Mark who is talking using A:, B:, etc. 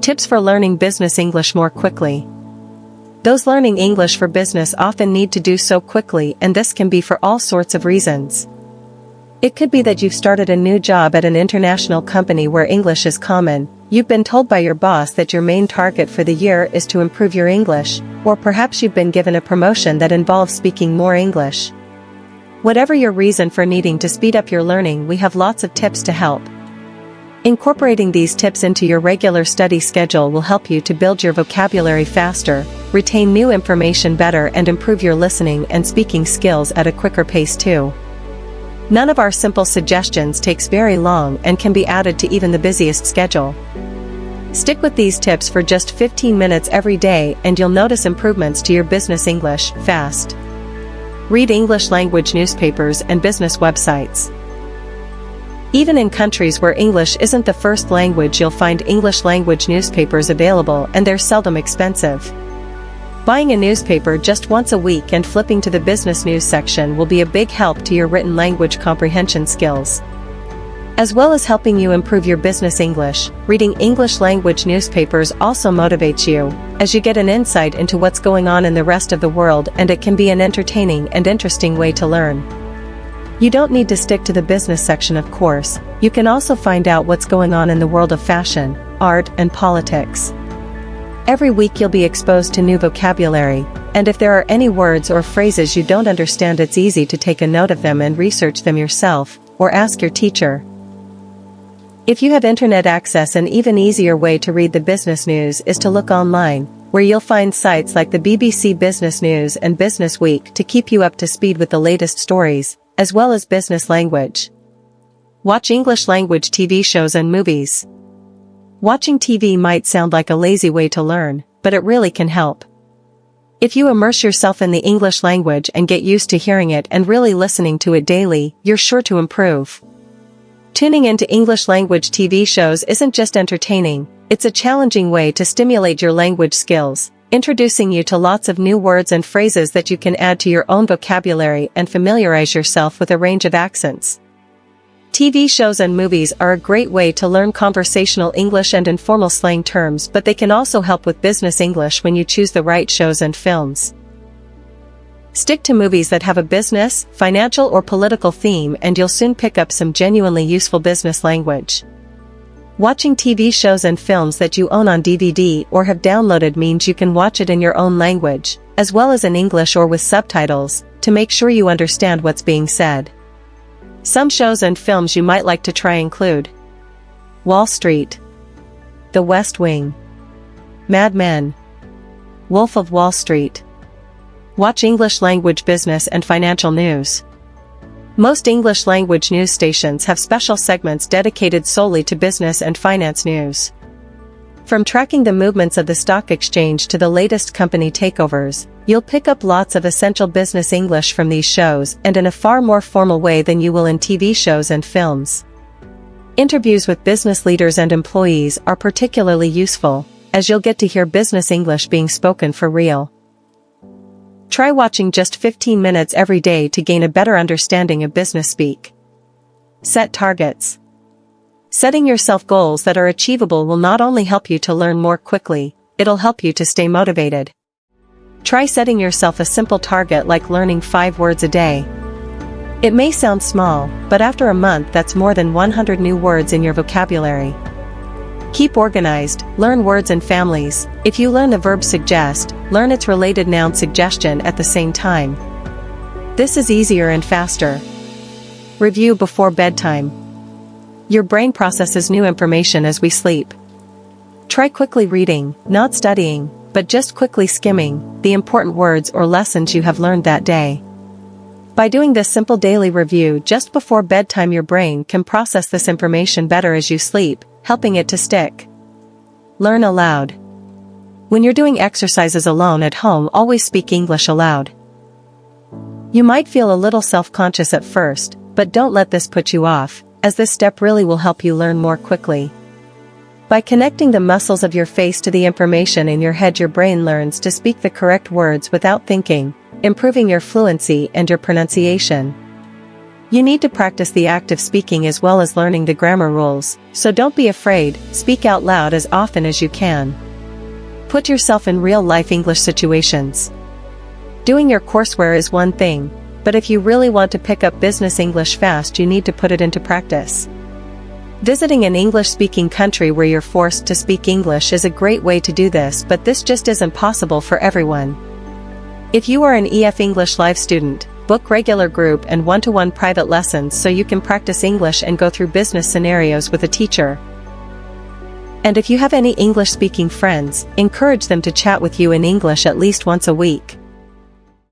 A: Tips for learning business English more quickly. Those learning English for business often need to do so quickly, and this can be for all sorts of reasons. It could be that you've started a new job at an international company where English is common, you've been told by your boss that your main target for the year is to improve your English, or perhaps you've been given a promotion that involves speaking more English. Whatever your reason for needing to speed up your learning, we have lots of tips to help. Incorporating these tips into your regular study schedule will help you to build your vocabulary faster, retain new information better, and improve your listening and speaking skills at a quicker pace too. None of our simple suggestions takes very long and can be added to even the busiest schedule. Stick with these tips for just 15 minutes every day and you'll notice improvements to your business English fast. Read English language newspapers and business websites. Even in countries where English isn't the first language, you'll find English language newspapers available, and they're seldom expensive. Buying a newspaper just once a week and flipping to the business news section will be a big help to your written language comprehension skills. As well as helping you improve your business English, reading English language newspapers also motivates you, as you get an insight into what's going on in the rest of the world, and it can be an entertaining and interesting way to learn. You don't need to stick to the business section, of course. You can also find out what's going on in the world of fashion, art, and politics. Every week you'll be exposed to new vocabulary, and if there are any words or phrases you don't understand, it's easy to take a note of them and research them yourself, or ask your teacher. If you have internet access, an even easier way to read the business news is to look online, where you'll find sites like the BBC Business News and Business Week to keep you up to speed with the latest stories, as well as business language. Watch English language TV shows and movies. Watching TV might sound like a lazy way to learn, but it really can help. If you immerse yourself in the English language and get used to hearing it and really listening to it daily, you're sure to improve. Tuning into English language TV shows isn't just entertaining, it's a challenging way to stimulate your language skills, introducing you to lots of new words and phrases that you can add to your own vocabulary and familiarize yourself with a range of accents. TV shows and movies are a great way to learn conversational English and informal slang terms, but they can also help with business English when you choose the right shows and films. Stick to movies that have a business, financial, or political theme, and you'll soon pick up some genuinely useful business language. Watching TV shows and films that you own on DVD or have downloaded means you can watch it in your own language, as well as in English or with subtitles, to make sure you understand what's being said. Some shows and films you might like to try include Wall Street, The West Wing, Mad Men, Wolf of Wall Street. Watch English language business and financial news. Most English language news stations have special segments dedicated solely to business and finance news. From tracking the movements of the stock exchange to the latest company takeovers, you'll pick up lots of essential business English from these shows, and in a far more formal way than you will in TV shows and films. Interviews with business leaders and employees are particularly useful, as you'll get to hear business English being spoken for real. Try watching just 15 minutes every day to gain a better understanding of business speak. Set targets. Setting yourself goals that are achievable will not only help you to learn more quickly, it'll help you to stay motivated. Try setting yourself a simple target like learning 5 words a day. It may sound small, but after a month that's more than 100 new words in your vocabulary. Keep organized, learn words in families. If you learn the verb suggest, learn its related noun suggestion at the same time. This is easier and faster. Review before bedtime. Your brain processes new information as we sleep. Try quickly reading, not studying, but just quickly skimming the important words or lessons you have learned that day. By doing this simple daily review just before bedtime, your brain can process this information better as you sleep, helping it to stick. Learn aloud. When you're doing exercises alone at home, always speak English aloud. You might feel a little self-conscious at first, but don't let this put you off, as this step really will help you learn more quickly. By connecting the muscles of your face to the information in your head, your brain learns to speak the correct words without thinking, improving your fluency and your pronunciation. You need to practice the act of speaking as well as learning the grammar rules, so don't be afraid, speak out loud as often as you can. Put yourself in real-life English situations. Doing your courseware is one thing, but if you really want to pick up business English fast, you need to put it into practice. Visiting an English-speaking country where you're forced to speak English is a great way to do this, but this just isn't possible for everyone. If you are an EF English Live student, book regular group and one-to-one private lessons so you can practice English and go through business scenarios with a teacher. And if you have any English-speaking friends, encourage them to chat with you in English at least once a week.